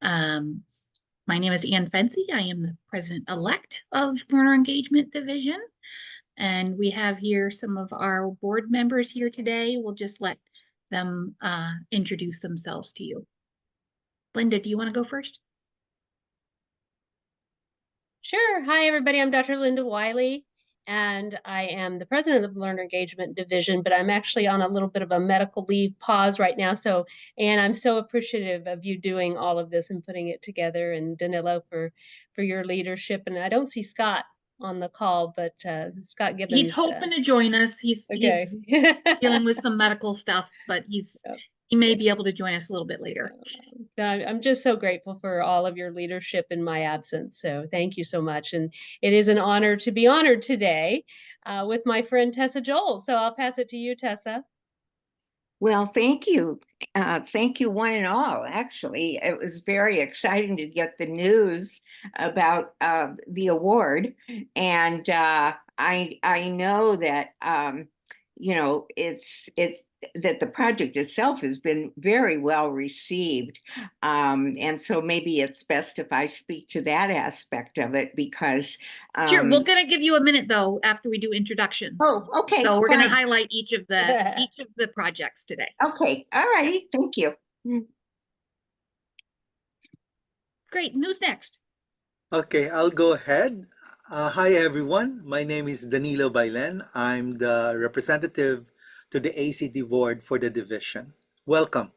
Um, my name is Ann Fency. I am the president-elect of Learner Engagement Division. And we have here some of our board members here today. We'll just let them introduce themselves to you. Linda, do you want to go first? Sure. Hi, everybody. I'm Dr. Linda Wiley, and I am the president of the Learner Engagement Division, but I'm actually on a little bit of a medical leave pause right now. So, Ann, I'm so appreciative of you doing all of this and putting it together, and Danilo for your leadership. And I don't see Scott on the call, but Scott Gibbons. He's hoping to join us. He's dealing with some medical stuff, but he may be able to join us a little bit later. So I'm just so grateful for all of your leadership in my absence. So thank you so much. And it is an honor to be honored today with my friend Tessa Joel. So I'll pass it to you, Tessa. Well, thank you. Thank you one and all. Actually, it was very exciting to get the news about the award. And I know that, it's that the project itself has been very well received. And so maybe it's best if I speak to that aspect of it because sure, we're gonna give you a minute though after we do introductions. Oh, okay. So we're gonna highlight each of the projects today. Okay, all righty, thank you. Great, who's next? Okay, I'll go ahead. Hi everyone, my name is Danilo Bailen. I'm the representative to the ACD board for the division. Welcome.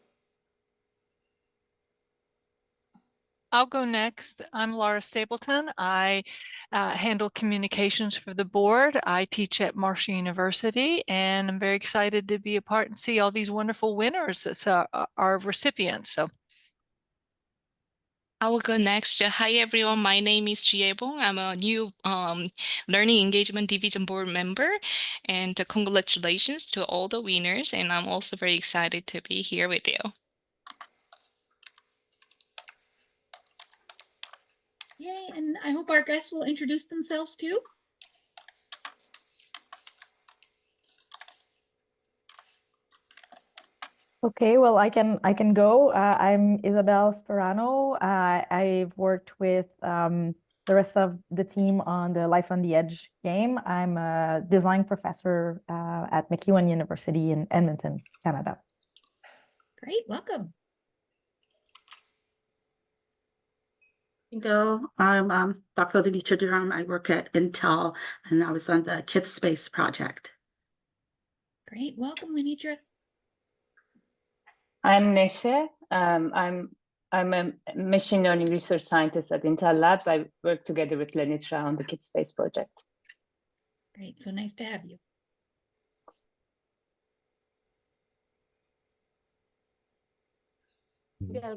I'll go next. I'm Laura Stapleton. I handle communications for the board. I teach at Marshall University, and I'm very excited to be a part and see all these wonderful winners as our recipients. So I will go next. Hi, everyone. My name is Jiebong. I'm a new Learning Engagement Division board member, and congratulations to all the winners. And I'm also very excited to be here with you. Yay, and I hope our guests will introduce themselves too. Okay, well, I can go. I'm Isabel Sperano. I've worked with the rest of the team on the Life on the Edge game. I'm a design professor at MacEwan University in Edmonton, Canada. Great, welcome. I'm Dr. Lenitra Durham. I work at Intel, and I was on the KidSpace project. Great, welcome, Lenitra. I'm Neshe. I'm a machine learning research scientist at Intel Labs. I work together with Lenitra on the KidSpace project. Great, so nice to have you.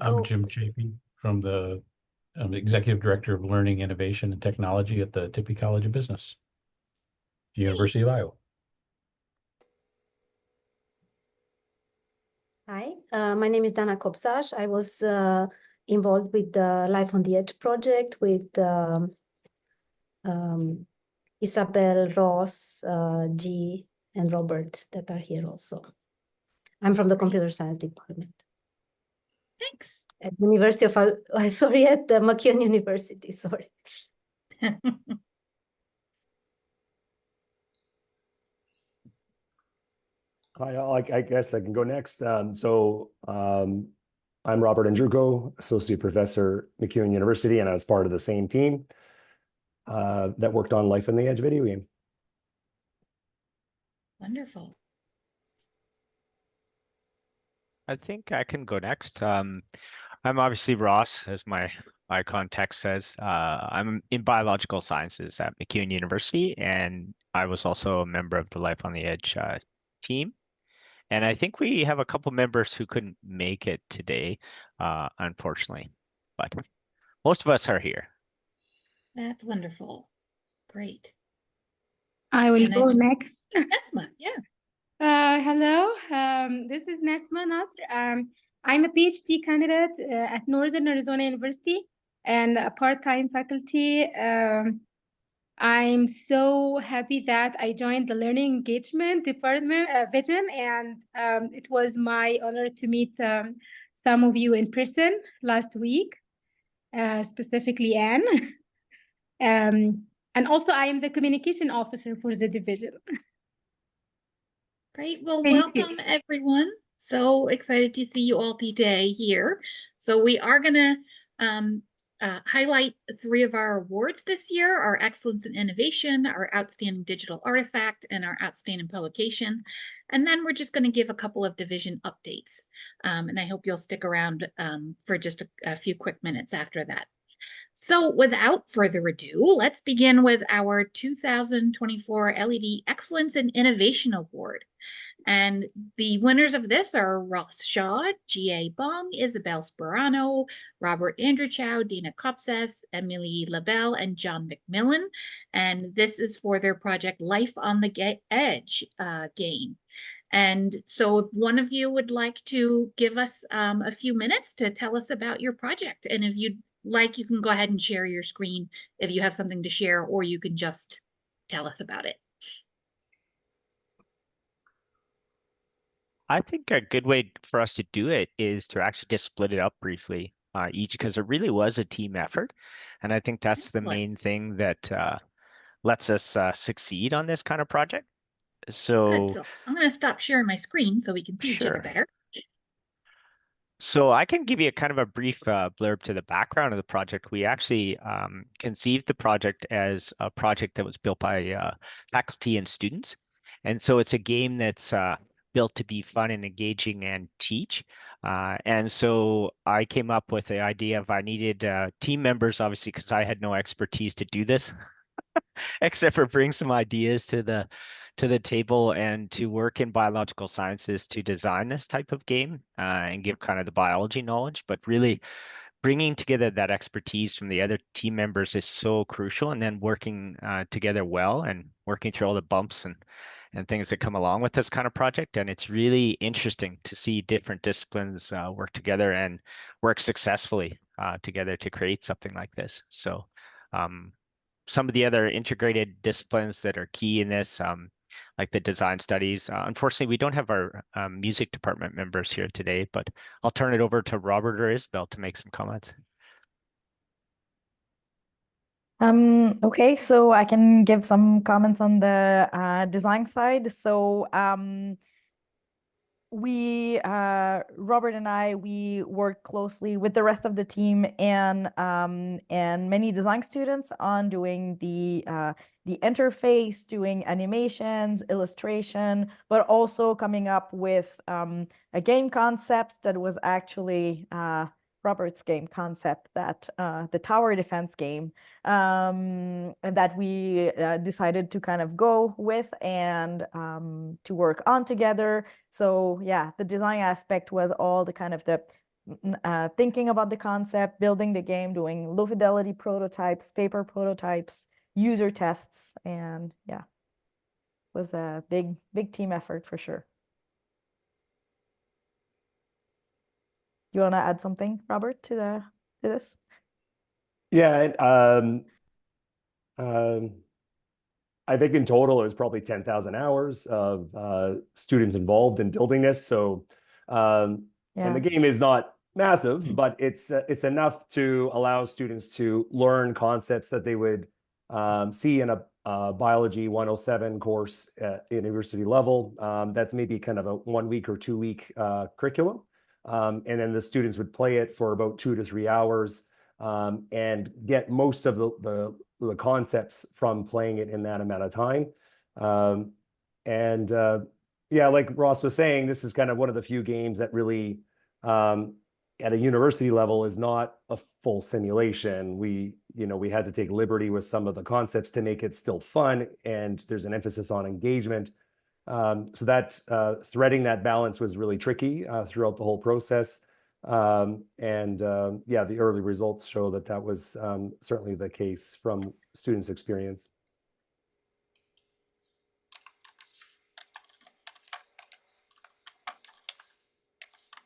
I'm Jim Chapin from I'm the Executive Director of Learning, Innovation, and Technology at the Tippie College of Business, the University of Iowa. Hi, my name is Dana Kopsash. I was involved with the Life on the Edge project with Isabel, Ross, G, and Robert that are here also. I'm from the computer science department. Thanks. At the University of, at the MacEwan University, sorry. I guess I can go next. I'm Robert Andruko, Associate Professor at MacEwan University, and I was part of the same team that worked on Life on the Edge video game. Wonderful. I think I can go next. I'm obviously Ross, as my context says. I'm in biological sciences at MacEwan University, and I was also a member of the Life on the Edge team. And I think we have a couple members who couldn't make it today, unfortunately, but most of us are here. That's wonderful. Great. I will go next. Nesma, yeah. Hello, this is Nesma Nasr. I'm a PhD candidate at Northern Arizona University and a part-time faculty. I'm so happy that I joined the Learning Engagement Department Vision, and it was my honor to meet some of you in person last week. specifically Anne. And also I am the communication officer for the division. Great. Well, Thank you. welcome everyone. So excited to see you all today here. So we are going to highlight 3 of our awards this year: our Excellence in Innovation, our Outstanding Digital Artifact, and our Outstanding Publication. And then we're just going to give a couple of division updates. And I hope you'll stick around for just a few quick minutes after that. So without further ado, let's begin with our 2024 LED Excellence in Innovation Award. And the winners of this are Ross Shaw, G.A. Bong, Isabel Sperano, Robert Andrechow, Dina Kopses, Emily LaBelle, and John McMillan. And this is for their project Life on the Edge game. And so if one of you would like to give us a few minutes to tell us about your project, and if you'd like, you can go ahead and share your screen if you have something to share, or you can just tell us about it. I think a good way for us to do it is to actually just split it up briefly each, because it really was a team effort. And I think that's the main thing that lets us succeed on this kind of project. Good. So So I'm going to stop sharing my screen so we can see each other better. So I can give you a kind of a brief blurb to the background of the project. We actually conceived the project as a project that was built by faculty and students. And so it's a game that's built to be fun and engaging and teach. And so I came up with the idea of I needed team members, obviously, because I had no expertise to do this, except for bring some ideas to the table and to work in biological sciences to design this type of game and give kind of the biology knowledge. But really bringing together that expertise from the other team members is so crucial, and then working together well and working through all the bumps and things that come along with this kind of project. And it's really interesting to see different disciplines work together and work successfully together to create something like this. So some of the other integrated disciplines that are key in this, like the design studies. Unfortunately, we don't have our music department members here today, but I'll turn it over to Robert or Isabel to make some comments. Okay, so I can give some comments on the design side. So Robert and I, we worked closely with the rest of the team and many design students on doing the interface, doing animations, illustration, but also coming up with a game concept that was actually Robert's game concept, that the tower defense game that we decided to kind of go with and to work on together. So yeah, the design aspect was all the kind of the thinking about the concept, building the game, doing low fidelity prototypes, paper prototypes, user tests, and yeah, it was a big team effort for sure. You want to add something, Robert, to this? Yeah, I think in total it was probably 10,000 hours of students involved in building this. So, and the game is not massive, but it's enough to allow students to learn concepts that they would see in a biology 107 course at university level. That's maybe kind of a 1 week or 2 week curriculum. And then the students would play it for about 2 to 3 hours and get most of the concepts from playing it in that amount of time. Yeah, like Ross was saying, this is kind of one of the few games that really at a university level is not a full simulation. We had to take liberty with some of the concepts to make it still fun, and there's an emphasis on engagement. So that threading that balance was really tricky throughout the whole process. Yeah, the early results show that was certainly the case from students' experience.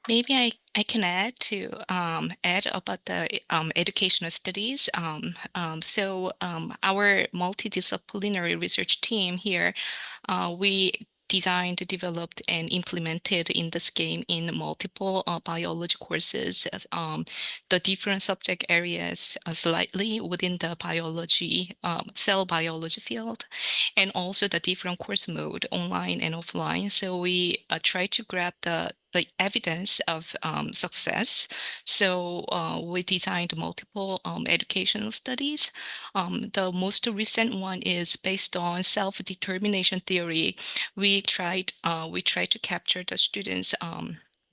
Maybe I can add about the educational studies. So our multidisciplinary research team here, we designed, developed, and implemented in this game in multiple biology courses. The different subject areas slightly within the biology, cell biology field, and also the different course mode, online and offline. So we try to grab the evidence of success. So we designed multiple educational studies. The most recent one is based on self-determination theory. We tried to capture the students'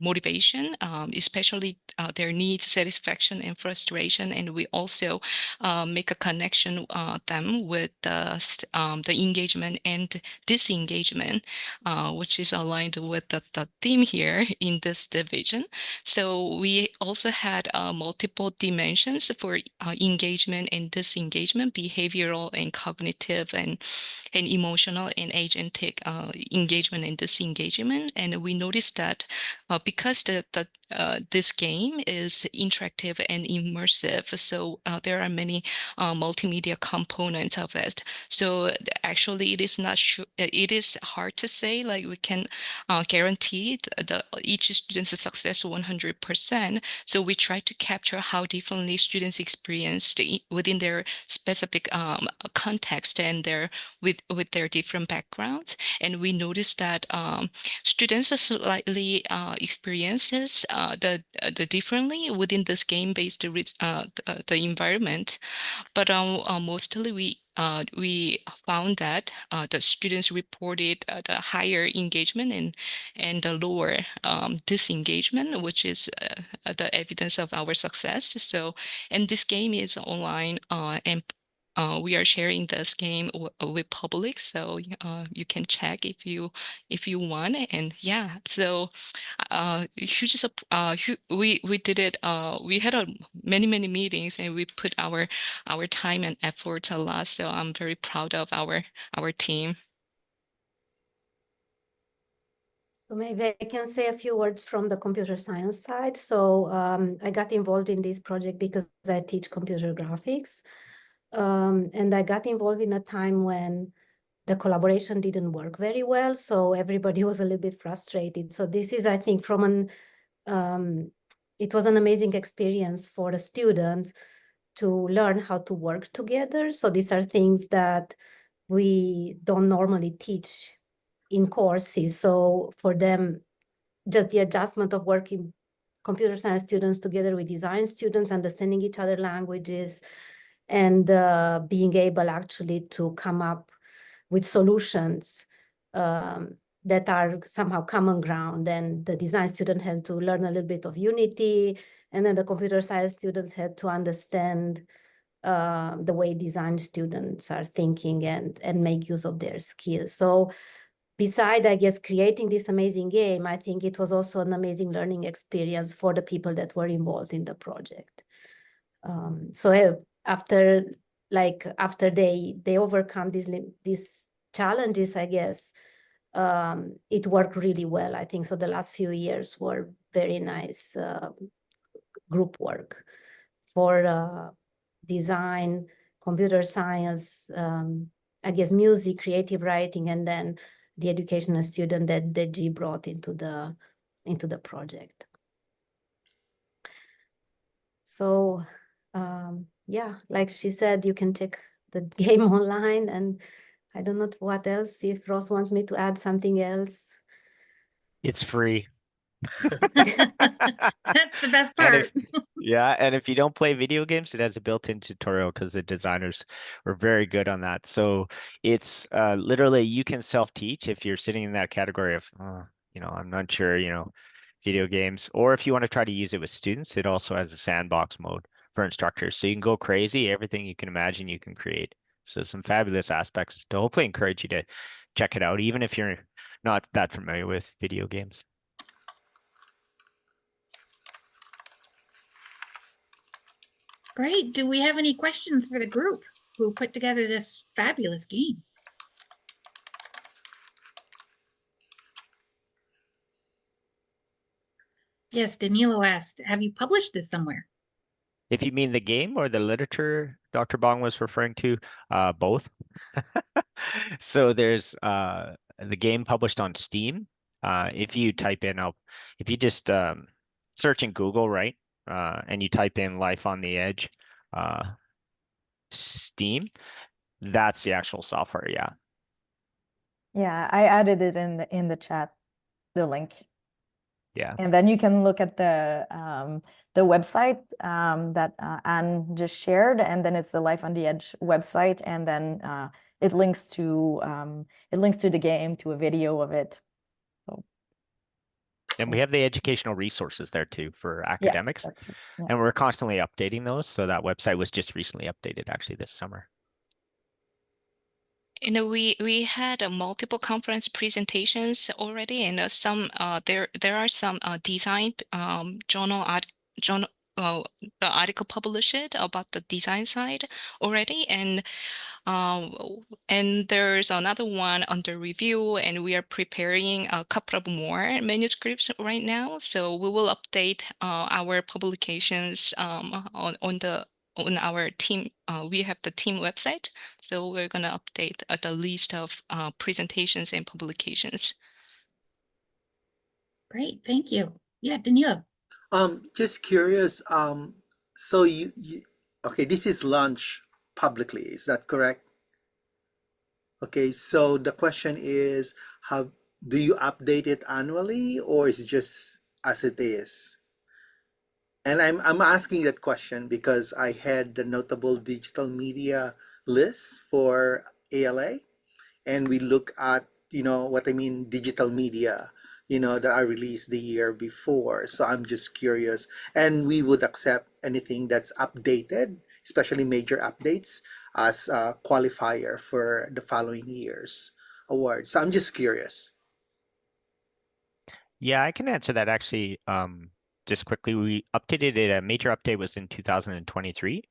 motivation, especially their needs, satisfaction, and frustration. And we also make a connection them with the engagement and disengagement, which is aligned with the theme here in this division. So we also had multiple dimensions for engagement and disengagement, behavioral and cognitive and emotional and agentic engagement and disengagement. And we noticed that because this game is interactive and immersive, so there are many multimedia components of it. So actually, it is not sure. It is hard to say like we can guarantee each student's success 100%. So we try to capture how differently students experienced within their specific context and with their different backgrounds. And we noticed that students slightly experiences the differently within this game-based the environment, but mostly we found that the students reported the higher engagement and the lower disengagement, which is the evidence of our success. So, and this game is online and we are sharing this game with public, so you can check if you want. And yeah, so we did it. We had many meetings, and we put our time and effort a lot. So I'm very proud of our team. So maybe I can say a few words from the computer science side. So I got involved in this project because I teach computer graphics. And I got involved in a time when the collaboration didn't work very well. So everybody was a little bit frustrated. So this is, I think, it was an amazing experience for the students to learn how to work together. So these are things that we don't normally teach in courses. So for them, just the adjustment of working computer science students together with design students, understanding each other languages, and being able actually to come up with solutions that are somehow common ground. And the design student had to learn a little bit of Unity, and then the computer science students had to understand the way design students are thinking and make use of their skills. So beside, I guess, creating this amazing game, I think it was also an amazing learning experience for the people that were involved in the project. So after they overcome these challenges, I guess, it worked really well. I think so. The last few years were very nice group work for design, computer science, I guess music, creative writing, and then the educational student that G brought into the project. So yeah, like she said, you can check the game online, and I don't know what else, if Ross wants me to add something else. It's free. That's the best part. And if you don't play video games, it has a built-in tutorial because the designers were very good on that. So it's literally you can self-teach if you're sitting in that category of, I'm not sure, video games, or if you want to try to use it with students, it also has a sandbox mode for instructors. So you can go crazy, everything you can imagine you can create. So some fabulous aspects to hopefully encourage you to check it out, even if you're not that familiar with video games. Great. Do we have any questions for the group who put together this fabulous game? Yes, Danilo asked, have you published this somewhere? If you mean the game or the literature Dr. Bong was referring to, both. So there's the game published on Steam. If you type in, if you just search in Google, right, and you type in Life on the Edge, Steam, that's the actual software. Yeah. Yeah, I added it in the chat, the link. Yeah. And then you can look at the website that Anne just shared, and then it's the Life on the Edge website, and then it links to the game, to a video of it. So, and we have the educational resources there too for academics, yeah. And we're constantly updating those. So that website was just recently updated actually this summer. And we had multiple conference presentations already, and there are some design journal the article published about the design side already, and there's another one under review, and we are preparing a couple of more manuscripts right now. So we will update our publications on our team. We have the team website, so we're going to update the list of presentations and publications. Great, thank you. Yeah, Danilo. Just curious. So okay, this is launched publicly, is that correct? Okay, so the question is, how do you update it annually, or is it just as it is? And I'm asking that question because I had the notable digital media list for ALA, and we look at, what I mean, digital media, that are released the year before. So I'm just curious, and we would accept anything that's updated, especially major updates, as a qualifier for the following year's award. So I'm just curious. Yeah, I can answer that actually. Just quickly, we updated it. A major update was in 2023.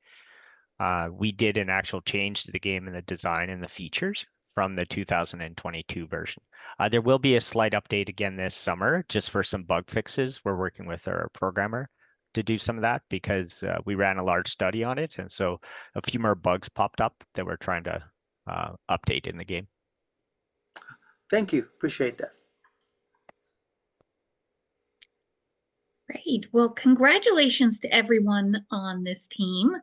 We did an actual change to the game and the design and the features from the 2022 version. There will be a slight update again this summer, just for some bug fixes. We're working with our programmer to do some of that because we ran a large study on it. And so a few more bugs popped up that we're trying to update in the game. Thank you. Appreciate that. Great. Well, congratulations to everyone on this team.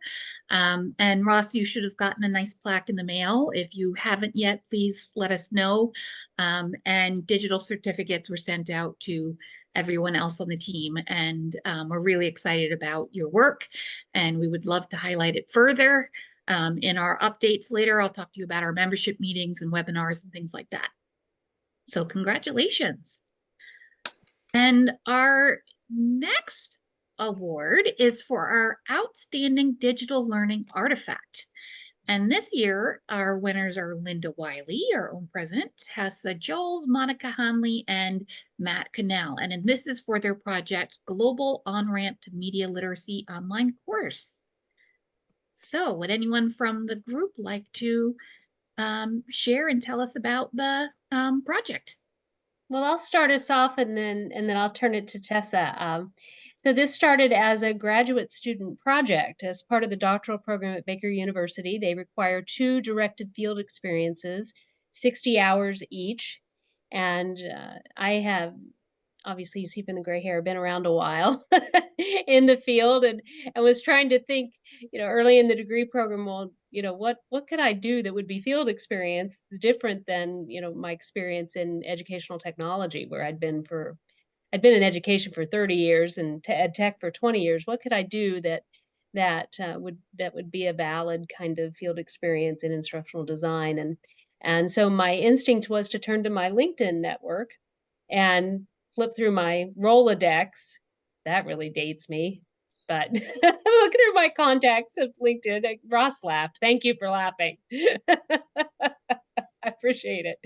And Ross, you should have gotten a nice plaque in the mail. If you haven't yet, please let us know. And digital certificates were sent out to everyone else on the team. And we're really excited about your work. And we would love to highlight it further. In our updates later, I'll talk to you about our membership meetings and webinars and things like that. So congratulations. And our next award is for our Outstanding Digital Learning Artifact. And this year, our winners are Linda Wiley, our own president, Tessa Joels, Monica Hanley, and Matt Cannell. And this is for their project, Global On-Ramp to Media Literacy Online Course. So would anyone from the group like to share and tell us about the project? Well, I'll start us off and then I'll turn it to Tessa. So this started as a graduate student project as part of the doctoral program at Baker University. They require 2 directed field experiences, 60 hours each. And I have, obviously you see from the gray hair, been around a while in the field and was trying to think, early in the degree program, well, what could I do that would be field experience different than, my experience in educational technology, where I'd been in education for 30 years and ed tech for 20 years. What could I do that would be a valid kind of field experience in instructional design? And so my instinct was to turn to my LinkedIn network and flip through my Rolodex. That really dates me, but look through my contacts of LinkedIn. Ross laughed. Thank you for laughing. I appreciate it.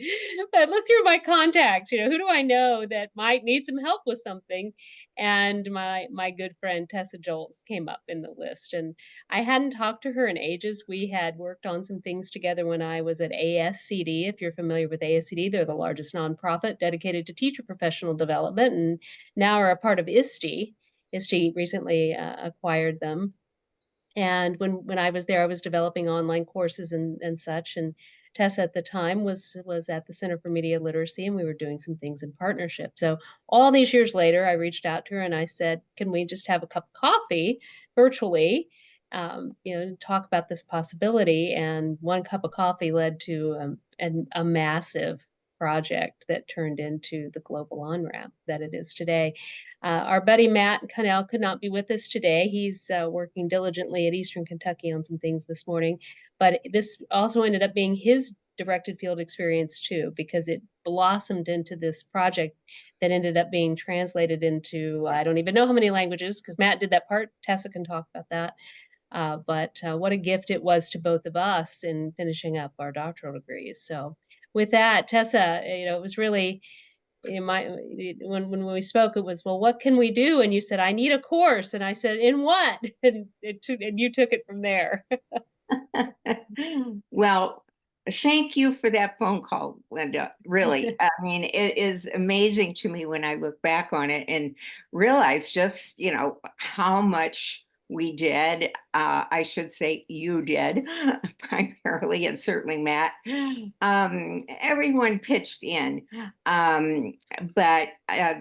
But look through my contacts. Who do I know that might need some help with something? And my good friend Tessa Joels came up in the list. And I hadn't talked to her in ages. We had worked on some things together when I was at ASCD. If you're familiar with ASCD, they're the largest nonprofit dedicated to teacher professional development, and now are a part of ISTE. ISTE recently acquired them. And when I was there, I was developing online courses and such. Tessa at the time was at the Center for Media Literacy, and we were doing some things in partnership. So all these years later, I reached out to her and I said, can we just have a cup of coffee virtually, talk about this possibility? And one cup of coffee led to a massive project that turned into the global on-ramp that it is today. Our buddy Matt Connell could not be with us today. He's working diligently at Eastern Kentucky on some things this morning, but this also ended up being his directed field experience too, because it blossomed into this project that ended up being translated into, I don't even know how many languages, because Matt did that part. Tessa can talk about that. But what a gift it was to both of us in finishing up our doctoral degrees. So with that, Tessa, it was really, when we spoke, it was, well, what can we do? And you said, I need a course. And I said, in what? And you took it from there. Well, thank you for that phone call, Linda. Really, I mean, it is amazing to me when I look back on it and realize just, how much we did. I should say you did primarily, and certainly Matt. Everyone pitched in, but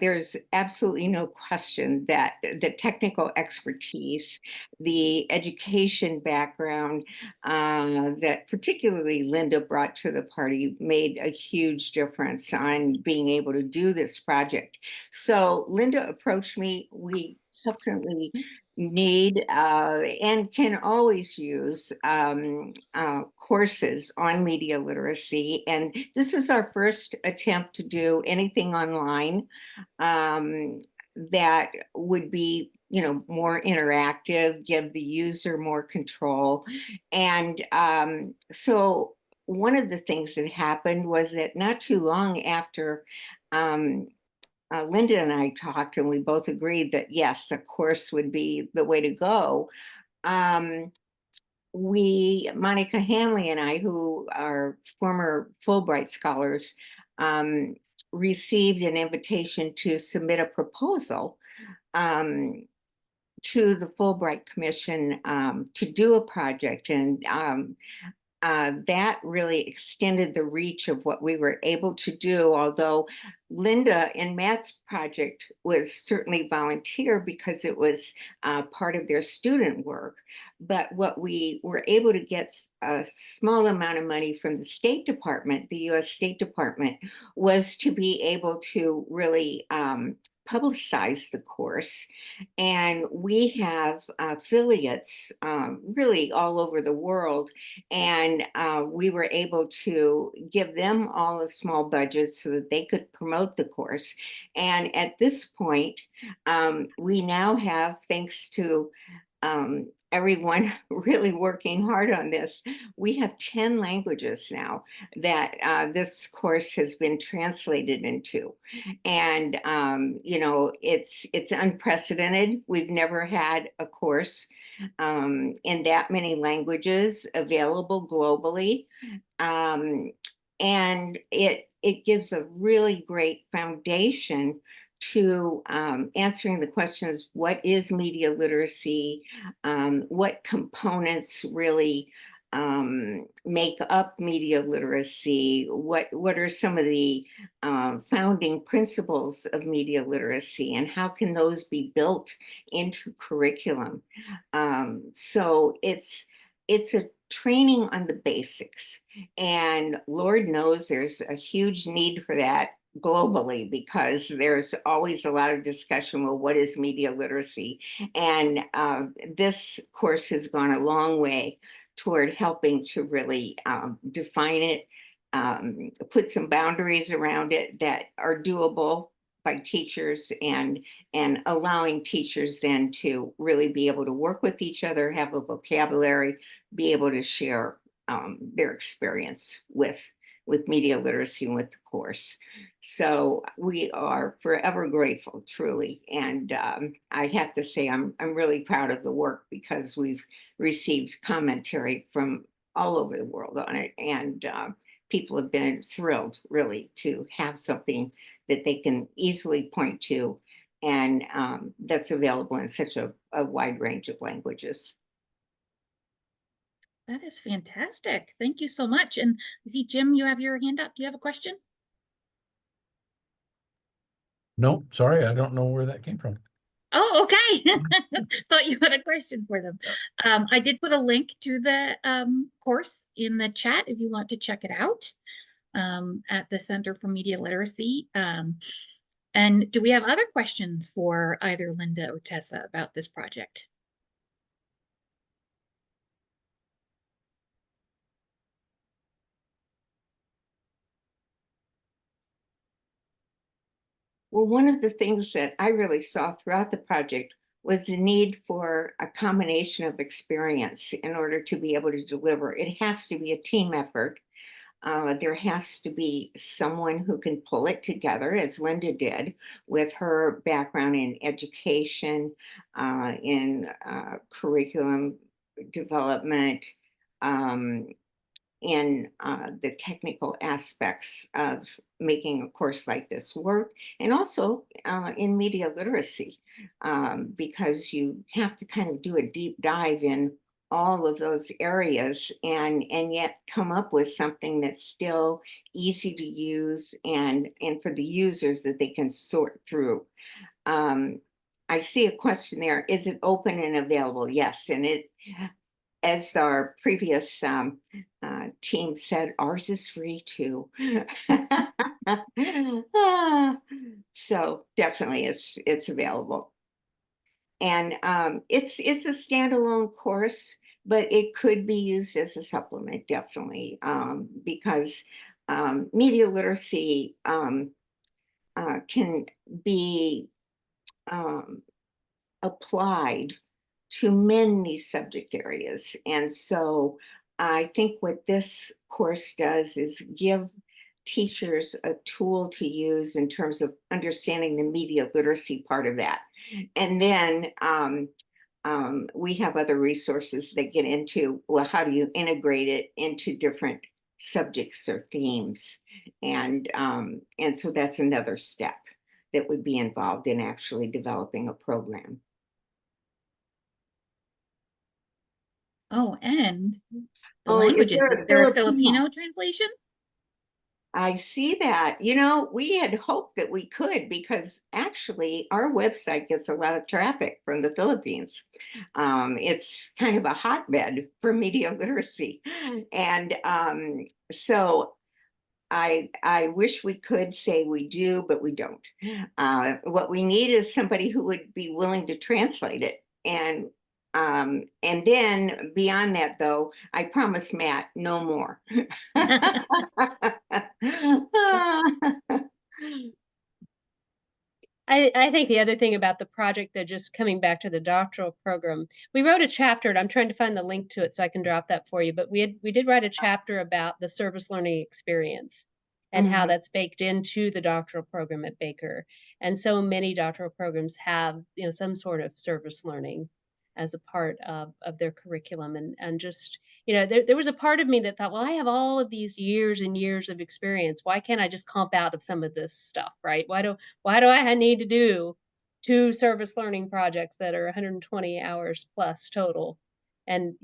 there's absolutely no question that the technical expertise, the education background that particularly Linda brought to the party made a huge difference on being able to do this project. So Linda approached me. We definitely need and can always use courses on media literacy. And this is our first attempt to do anything online that would be more interactive, give the user more control. And so one of the things that happened was that not too long after Linda and I talked, and we both agreed that yes, a course would be the way to go. Monica Hanley and I, who are former Fulbright scholars, received an invitation to submit a proposal to the Fulbright Commission to do a project. And that really extended the reach of what we were able to do, although Linda and Matt's project was certainly volunteer because it was part of their student work. But what we were able to get a small amount of money from the State Department, the US State Department, was to be able to really publicize the course. And we have affiliates really all over the world. And we were able to give them all a small budget so that they could promote the course. And at this point, we now have, thanks to everyone really working hard on this, we have 10 languages now that this course has been translated into. And, it's unprecedented. We've never had a course in that many languages available globally. And it gives a really great foundation to answering the questions: what is media literacy? What components really make up media literacy? What are some of the founding principles of media literacy, and how can those be built into curriculum? So it's a training on the basics, and Lord knows there's a huge need for that globally, because there's always a lot of discussion, well, what is media literacy? And this course has gone a long way toward helping to really define it, put some boundaries around it that are doable by teachers, and allowing teachers then to really be able to work with each other, have a vocabulary, be able to share their experience with media literacy and with the course. So we are forever grateful, truly. And I have to say, I'm really proud of the work, because we've received commentary from all over the world on it. And people have been thrilled, really, to have something that they can easily point to, and that's available in such a wide range of languages. That is fantastic. Thank you so much. And I see, Jim, you have your hand up. Do you have a question? No, sorry, I don't know where that came from. Oh, okay. Thought you had a question for them. I did put a link to the course in the chat if you want to check it out at the Center for Media Literacy. And do we have other questions for either Linda or Tessa about this project? Well, one of the things that I really saw throughout the project was the need for a combination of experience in order to be able to deliver. It has to be a team effort. There has to be someone who can pull it together, as Linda did, with her background in education, in curriculum development, in the technical aspects of making a course like this work, and also in media literacy, because you have to kind of do a deep dive in all of those areas and yet come up with something that's still easy to use and for the users that they can sort through. I see a question there. Is it open and available? Yes, and it, as our previous team said, ours is free too. So definitely it's available. And it's a standalone course, but it could be used as a supplement, definitely, because media literacy can be applied to many subject areas. And so I think what this course does is give teachers a tool to use in terms of understanding the media literacy part of that. And then we have other resources that get into, well, how do you integrate it into different subjects or themes? And so that's another step that would be involved in actually developing a program. Oh, and the Oh, languages. Is there a Filipino? Filipino translation? I see that. You know, we had hoped that we could, because actually our website gets a lot of traffic from the Philippines. It's kind of a hotbed for media literacy. And so I wish we could say we do, but we don't. What we need is somebody who would be willing to translate it. And then beyond that, though, I promise Matt, no more. I think the other thing about the project, that just coming back to the doctoral program, we wrote a chapter, and I'm trying to find the link to it so I can drop that for you, but we did write a chapter about the service learning experience and how that's baked into the doctoral program at Baker. And so many doctoral programs have, you know, some sort of service learning as a part of their curriculum. And just, you know, there was a part of me that thought, well, I have all of these years and years of experience. Why can't I just comp out of some of this stuff, right? Why do I need to do 2 service learning projects that are 120 hours plus total? And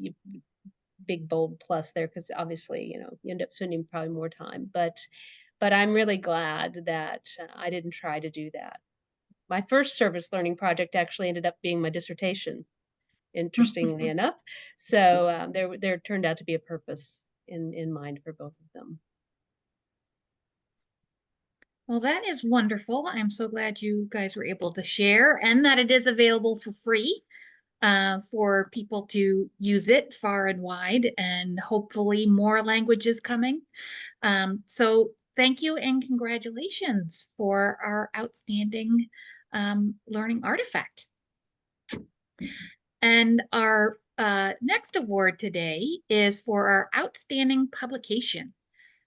big bold plus there, because obviously, you know, you end up spending probably more time. But I'm really glad that I didn't try to do that. My first service learning project actually ended up being my dissertation, interestingly enough. So there turned out to be a purpose in mind for both of them. Well, that is wonderful. I'm so glad you guys were able to share, and that it is available for free for people to use it far and wide, and hopefully more languages coming. So thank you and congratulations for our outstanding learning artifact. And our next award today is for our outstanding publication.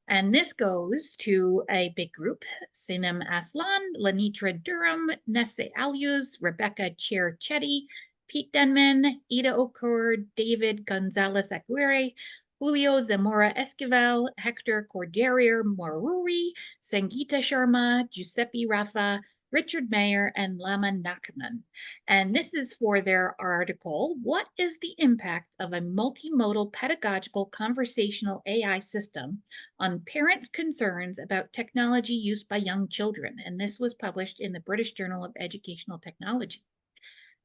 And this goes to a big group: Sinem Aslan, Lenitra Durham, Nesse Alius, Rebecca Cherchetti, Pete Denman, Ida Okur, David Gonzalez Aguirre, Julio Zamora Esquivel, Hector Corderier Moruri, Sangeeta Sharma, Giuseppe Rafa, Richard Mayer, and Lama Nachman. And this is for their article, What is the Impact of a Multimodal Pedagogical Conversational AI System on Parents' Concerns about Technology Use by Young Children? And this was published in the British Journal of Educational Technology.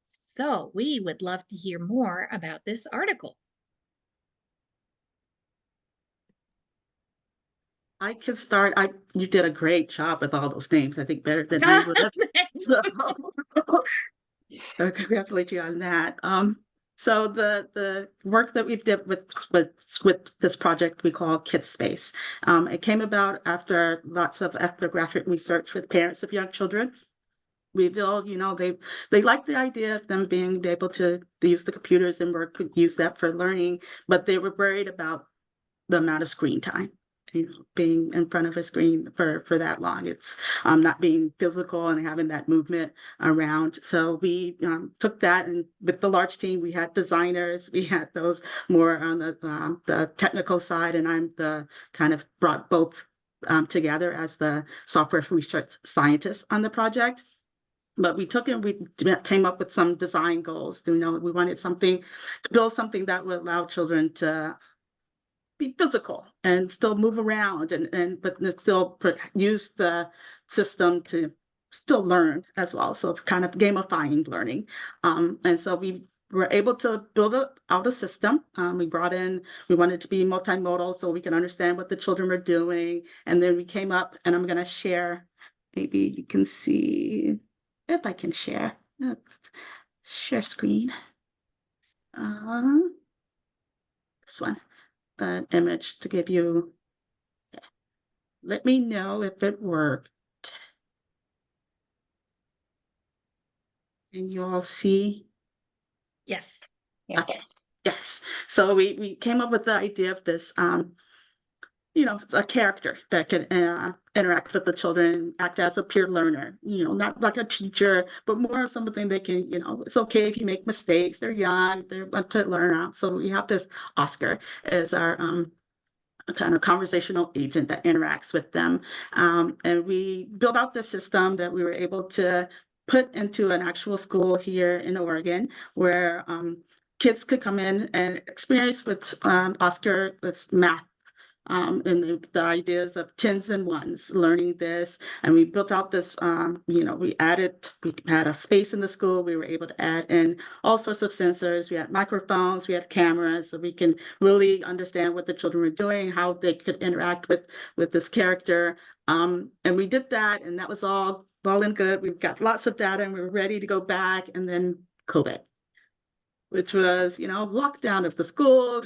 So we would love to hear more about this article. I can start. You did a great job with all those names. I think better than I would have. So I congratulate you on that. So the work that we've did with this project we call KidSpace. It came about after lots of ethnographic research with parents of young children. We feel, they like the idea of them being able to use the computers and use that for learning, but they were worried about the amount of screen time. Being in front of a screen for that long. It's not being physical and having that movement around. So we took that, and with the large team, we had designers, we had those more on the technical side, and I'm the kind of brought both together as the software research scientist on the project. But we took and we came up with some design goals. We wanted to build something that would allow children to be physical and still move around but still use the system to still learn as well. So kind of gamifying learning. And so we were able to build out a system. We wanted to be multimodal so we can understand what the children were doing. And then we came up, and I'm going to share, maybe you can see if I can share screen. This one. An image to give you. Let me know if it worked. Can you all see? Yes. Okay. Yes. So we came up with the idea of this, a character that can interact with the children, act as a peer learner, not like a teacher, but more of something they can, it's okay if you make mistakes. They're young, they want to learn. So we have this Oscar as our kind of conversational agent that interacts with them. And we built out the system that we were able to put into an actual school here in Oregon, where kids could come in and experience with Oscar, this math. And the ideas of tens and ones, learning this. And we built out this, we had a space in the school. We were able to add in all sorts of sensors. We had microphones, we had cameras, so we can really understand what the children were doing, how they could interact with this character. And we did that, and that was all well and good. We've got lots of data, and we were ready to go back, and then COVID, which was, lockdown of the school.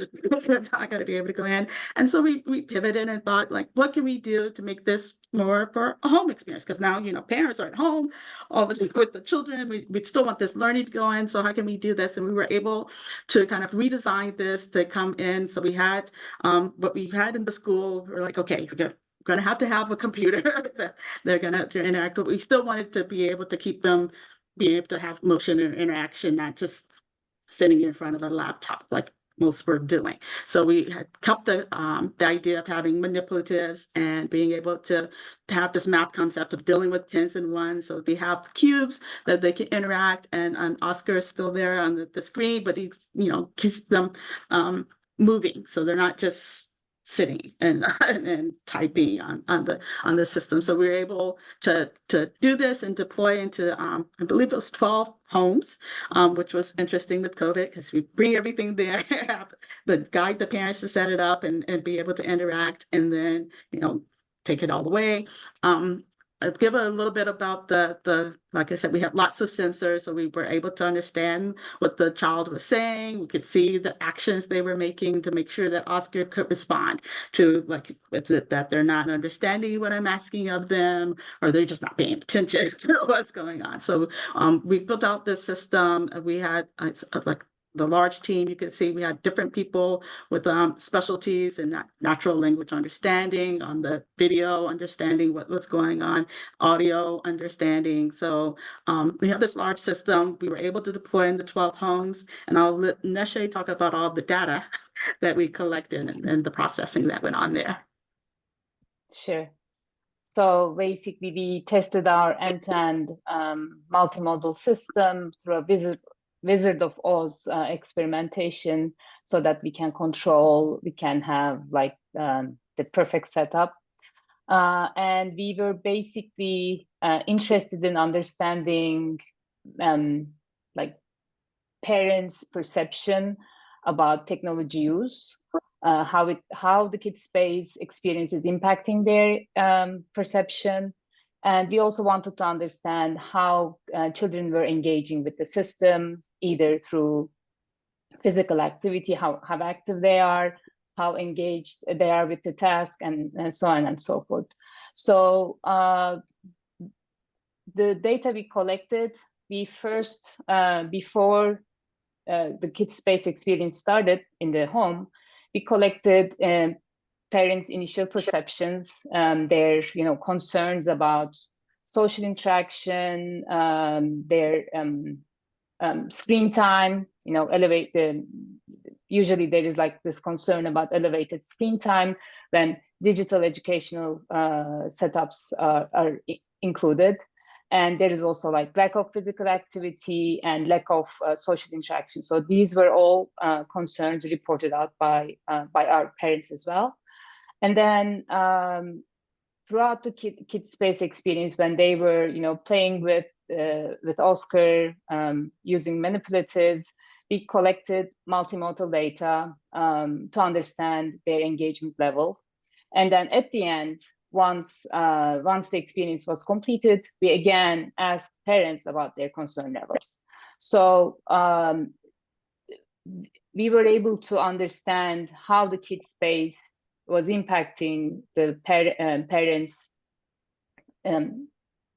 We're not going to be able to go in. And so we pivoted and thought, what can we do to make this more for a home experience? Because now, parents are at home all the time with the children. We still want this learning to go in. So how can we do this? And we were able to kind of redesign this to come in. So we had what we had in the school. We're like, okay, we're going to have a computer that they're going to interact with. We still wanted to be able to keep them being able to have motion and interaction, not just sitting in front of a laptop like most were doing. So we had kept the idea of having manipulatives and being able to have this math concept of dealing with tens and ones. So they have cubes that they can interact, and Oscar is still there on the screen, but he keeps them moving, so they're not just sitting and typing on the system. So we were able to do this and deploy into I believe it was 12 homes, which was interesting with COVID, because we bring everything there, but guide the parents to set it up and be able to interact, and then take it all the way. I'll give a little bit about the like I said, we have lots of sensors, so we were able to understand what the child was saying. We could see the actions they were making to make sure that Oscar could respond to, that they're not understanding what I'm asking of them, or they're just not paying attention to what's going on. So we built out this system. We had the large team. You can see we had different people with specialties in natural language understanding, on the video understanding what's going on, audio understanding. So we have this large system. We were able to deploy in the 12 homes, and I'll let Neshe talk about all the data that we collected and the processing that went on there. Sure. So basically, we tested our end-to-end multimodal system through a Wizard of Oz experimentation, so that we can control, we can have like the perfect setup. And we were basically interested in understanding like parents' perception about technology use, how the Kidspace experience is impacting their perception. And we also wanted to understand how children were engaging with the system, either through physical activity, how active they are, how engaged they are with the task, and so on and so forth. So the data we collected, we first, before the Kidspace experience started in the home, we collected parents' initial perceptions, their concerns about social interaction, their screen time, usually there is like this concern about elevated screen time when digital educational setups are included. And there is also like lack of physical activity and lack of social interaction. So these were all concerns reported out by our parents as well. And then throughout the Kidspace experience, when they were playing with Oscar, using manipulatives, we collected multimodal data to understand their engagement level. And then at the end, once the experience was completed, we again asked parents about their concern levels. So we were able to understand how the Kidspace was impacting the parents'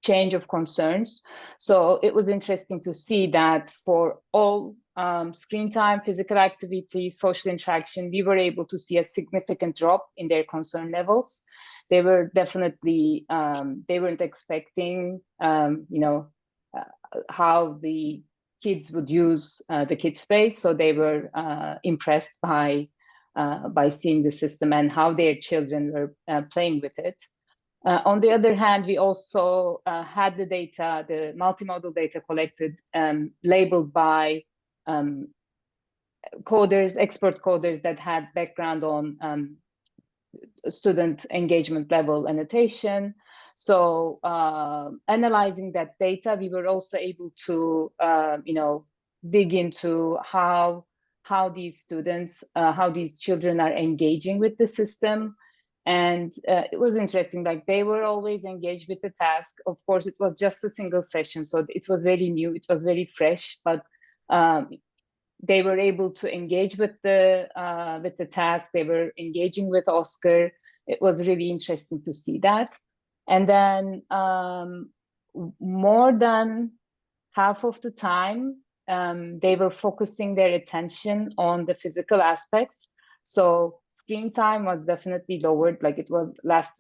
change of concerns. So it was interesting to see that for all screen time, physical activity, social interaction, we were able to see a significant drop in their concern levels. They were definitely, they weren't expecting, how the kids would use the Kidspace. So they were impressed by seeing the system and how their children were playing with it. On the other hand, we also had the data, the multimodal data collected, labeled by coders, expert coders that had background on student engagement level annotation. So analyzing that data, we were also able to, dig into how these students, how these children are engaging with the system. And it was interesting, like they were always engaged with the task. Of course, it was just a single session, so it was very new, it was very fresh, but they were able to engage with the task. They were engaging with Oscar. It was really interesting to see that. And then more than half of the time, they were focusing their attention on the physical aspects. So screen time was definitely lowered, like it was less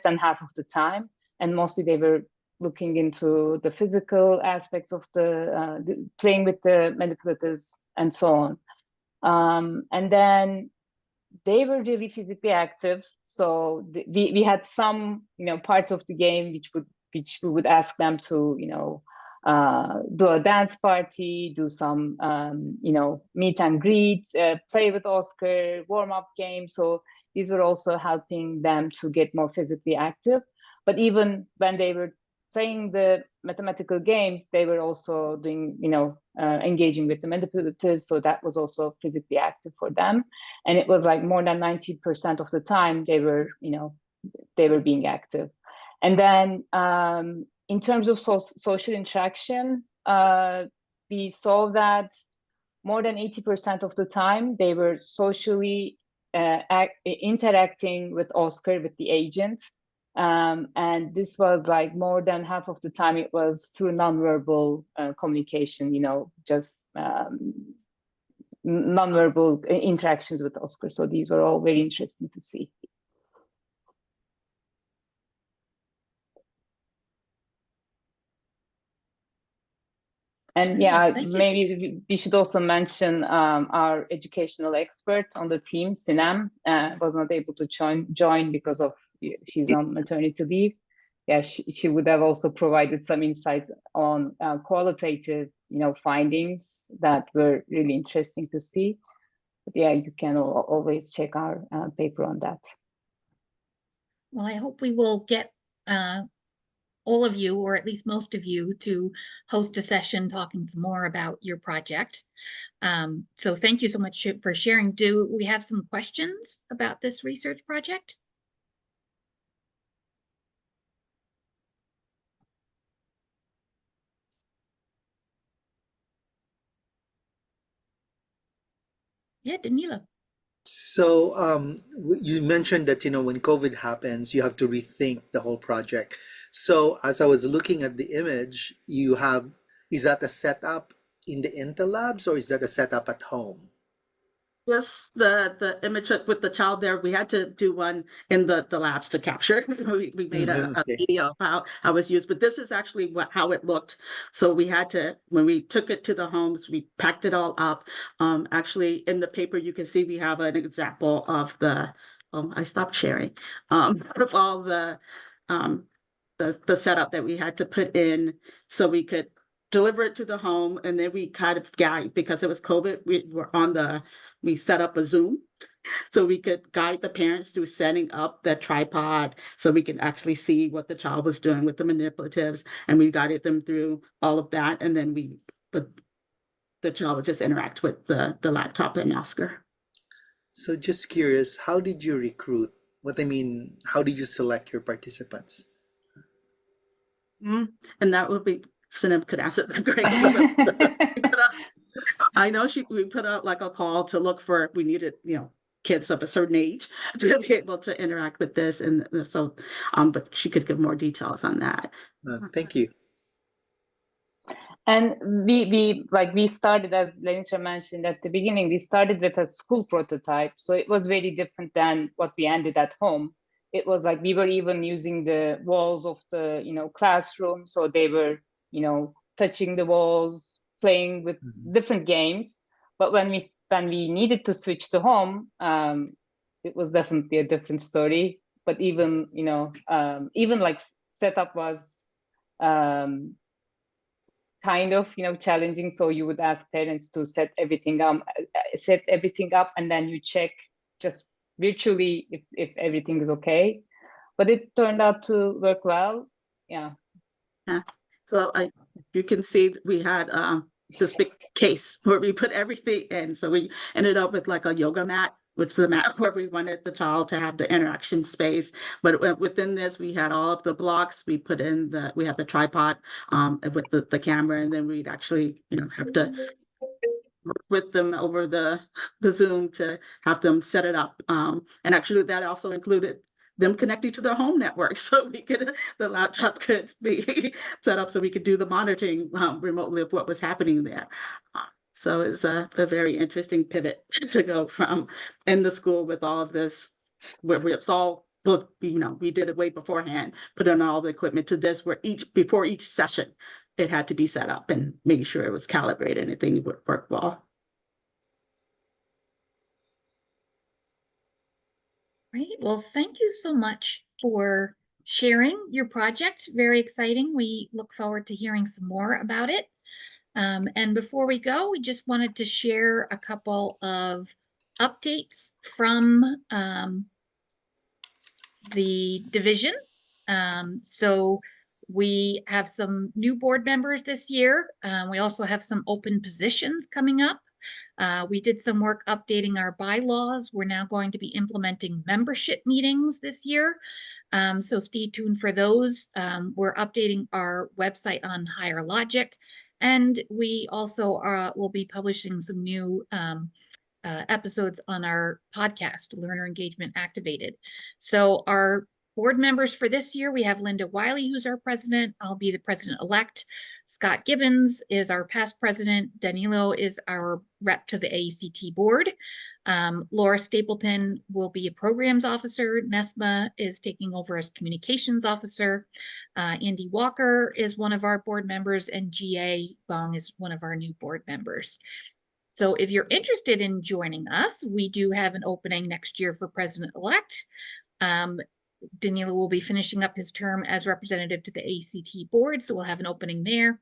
than half of the time. And mostly they were looking into the physical aspects of the playing with the manipulatives and so on. And then they were really physically active. So we had some, parts of the game which we would ask them to, do a dance party, do some, meet and greet, play with Oscar, warm-up game. So these were also helping them to get more physically active. But even when they were playing the mathematical games, they were also doing, engaging with the manipulatives. So that was also physically active for them. And it was like more than 90% of the time they were, they were being active. And then in terms of social interaction, we saw that more than 80% of the time they were socially interacting with Oscar, with the agent. And this was like more than half of the time it was through nonverbal communication, just nonverbal interactions with Oscar. So these were all very interesting to see. And yeah, maybe we should also mention our educational expert on the team, Sinem, was not able to join because of she's on maternity leave. Yeah, she would have also provided some insights on qualitative, findings that were really interesting to see. But yeah, you can always check our paper on that. Well, I hope we will get all of you, or at least most of you, to host a session talking some more about your project. So thank you so much for sharing. Do we have some questions about this research project? Yeah, Danilo. So you mentioned that, when COVID happens, you have to rethink the whole project. So as I was looking at the image, is that a setup in the Intel labs, or is that a setup at home? Just the image with the child there, we had to do one in the labs to capture. We made a video of how it was used, but this is actually how it looked. So we had to, when we took it to the homes, we packed it all up. Actually, in the paper, you can see we have an example of I stopped sharing, of all the setup that we had to put in so we could deliver it to the home. And then we kind of guide, because it was COVID, we set up a Zoom so we could guide the parents through setting up the tripod so we can actually see what the child was doing with the manipulatives, and we guided them through all of that. And then the child would just interact with the laptop and Oscar. So just curious, how did you recruit? How did you select your participants? And that would be, Sinem could answer that great. I know we put out like a call to look for, we needed, kids of a certain age to be able to interact with this. And so, but she could give more details on that. Thank you. And we started, as Lenitra mentioned at the beginning, we started with a school prototype. So it was very different than what we ended at home. It was like we were even using the walls of the, classroom. So they were, touching the walls, playing with different games. But when we needed to switch to home, it was definitely a different story. But even, even like setup was kind of, challenging. So you would ask parents to set everything up, and then you check just virtually if everything is okay. But it turned out to work well. Yeah. So you can see we had this big case where we put everything in. So we ended up with like a yoga mat, which is the mat where we wanted the child to have the interaction space. But within this, we had all of the blocks. We put in we have the tripod with the camera, and then we'd actually, have to work with them over the Zoom to have them set it up. And actually that also included them connecting to their home network, so the laptop could be set up so we could do the monitoring remotely of what was happening there. So it's a very interesting pivot to go from in the school with all of this, where it's all, we did it way beforehand, put on all the equipment, to this where before each session, it had to be set up and make sure it was calibrated and things would work well. Great. Well, thank you so much for sharing your project. Very exciting. We look forward to hearing some more about it. And before we go, we just wanted to share a couple of updates from the division. So we have some new board members this year. We also have some open positions coming up. We did some work updating our bylaws. We're now going to be implementing membership meetings this year. So stay tuned for those. We're updating our website on Higher Logic, and we also will be publishing some new episodes on our podcast, Learner Engagement Activated. So our board members for this year, we have Linda Wiley, who's our president. I'll be the president-elect. Scott Gibbons is our past president. Danilo is our rep to the AECT board. Laura Stapleton will be a programs officer. Nesma is taking over as communications officer. Andy Walker is one of our board members, and G.A. Bong is one of our new board members. So if you're interested in joining us, we do have an opening next year for president-elect. Danilo will be finishing up his term as representative to the ACT board, so we'll have an opening there.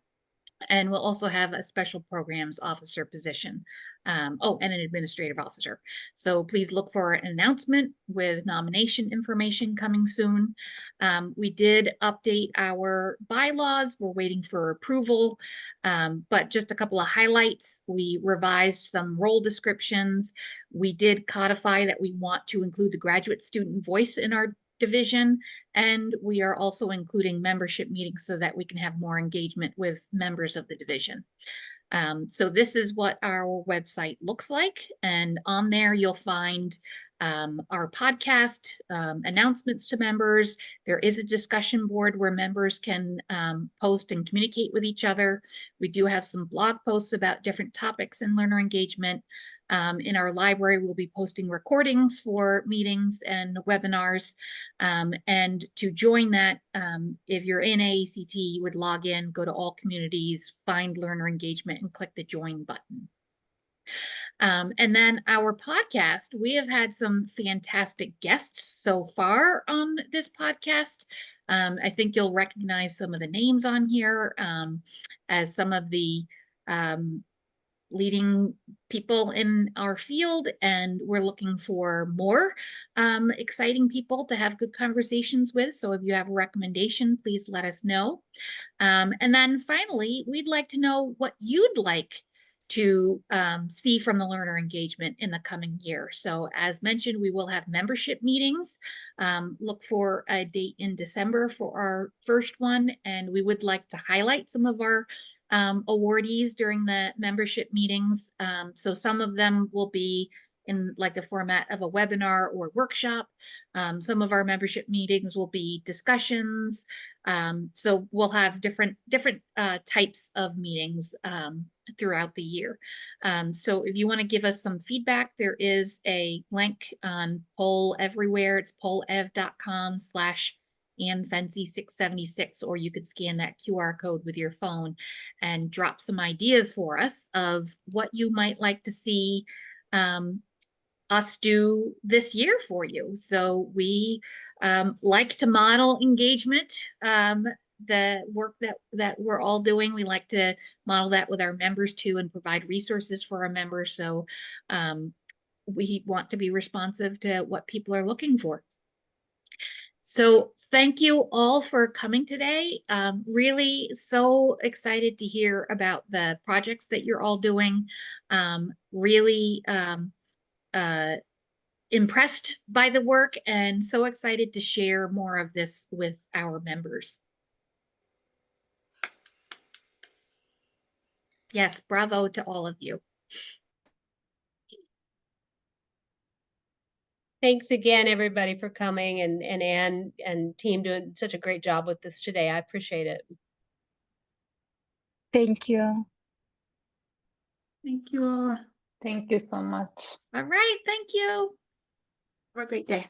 And we'll also have a special programs officer position. And an administrative officer. So please look for an announcement with nomination information coming soon. We did update our bylaws. We're waiting for approval, but just a couple of highlights. We revised some role descriptions. We did codify that we want to include the graduate student voice in our division, and we are also including membership meetings so that we can have more engagement with members of the division. So this is what our website looks like, and on there you'll find our podcast, announcements to members. There is a discussion board where members can post and communicate with each other. We do have some blog posts about different topics in learner engagement. In our library, we'll be posting recordings for meetings and webinars. And to join that, if you're in AACT, you would log in, go to all communities, find learner engagement, and click the join button. And then our podcast, we have had some fantastic guests so far on this podcast. I think you'll recognize some of the names on here as some of the leading people in our field, and we're looking for more exciting people to have good conversations with. So if you have a recommendation, please let us know. And then finally, we'd like to know what you'd like to see from the learner engagement in the coming year. So as mentioned, we will have membership meetings. Look for a date in December for our first one, and we would like to highlight some of our awardees during the membership meetings. So some of them will be in like the format of a webinar or workshop. Some of our membership meetings will be discussions. So we'll have different types of meetings throughout the year. So if you want to give us some feedback, there is a link on Poll Everywhere. It's pollev.com/AnnFency676, or you could scan that QR code with your phone and drop some ideas for us of what you might like to see us do this year for you. So we like to model engagement, the work that we're all doing. We like to model that with our members too, and provide resources for our members. So we want to be responsive to what people are looking for. So thank you all for coming today. Really so excited to hear about the projects that you're all doing. Really impressed by the work, and so excited to share more of this with our members. Yes, bravo to all of you. Thanks again, everybody, for coming, and Anne and team doing such a great job with this today. I appreciate it. Thank you. Thank you all. Thank you so much. All right, thank you. Have a great day.